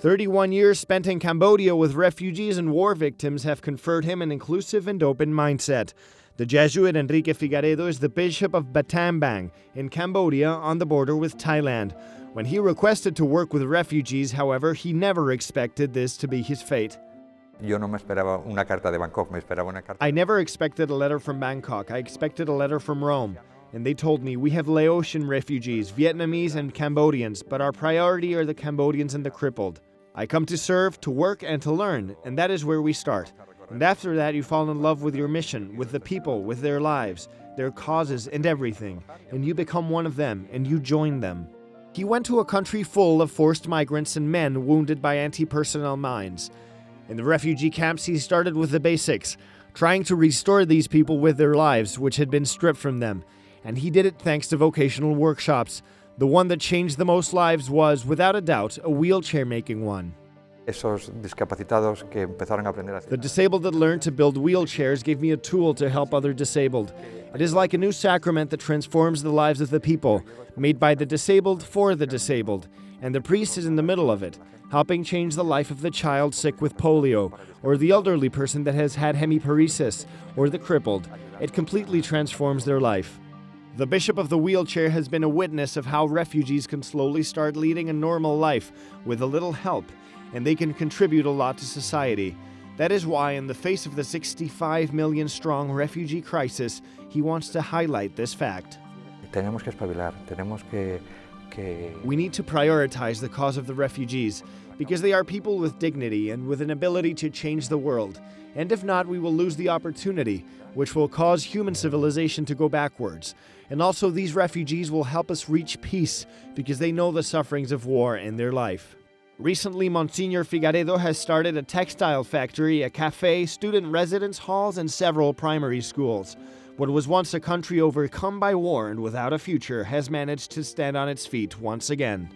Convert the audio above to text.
31 years spent in Cambodia with refugees and war victims have conferred him an inclusive and open mindset. The Jesuit Enrique Figaredo is the Bishop of Battambang in Cambodia on the border with Thailand. When he requested to work with refugees, however, he never expected this to be his fate. I never expected a letter from Bangkok. I expected a letter from Rome. And they told me, we have Laotian refugees, Vietnamese and Cambodians, but our priority are the Cambodians and the crippled. I come to serve, to work, and to learn, and that is where we start. And after that, you fall in love with your mission, with the people, with their lives, their causes, and everything. And you become one of them, and you join them. He went to a country full of forced migrants and men wounded by anti-personnel mines. In the refugee camps, he started with the basics, trying to restore these people with their lives, which had been stripped from them. And he did it thanks to vocational workshops. The one that changed the most lives was, without a doubt, a wheelchair-making one. The disabled that learned to build wheelchairs gave me a tool to help other disabled. It is like a new sacrament that transforms the lives of the people, made by the disabled for the disabled. And the priest is in the middle of it, helping change the life of the child sick with polio, or the elderly person that has had hemiparesis, or the crippled. It completely transforms their life. The Bishop of the Wheelchair has been a witness of how refugees can slowly start leading a normal life with a little help, and they can contribute a lot to society. That is why, in the face of the 65 million strong refugee crisis, he wants to highlight this fact. We need to prioritize the cause of the refugees, because they are people with dignity and with an ability to change the world. And if not, we will lose the opportunity, which will cause human civilization to go backwards. And also, these refugees will help us reach peace, because they know the sufferings of war in their life. Recently, Msgr Figaredo has started a textile factory, a cafe, student residence halls, and several primary schools. What was once a country overcome by war and without a future has managed to stand on its feet once again.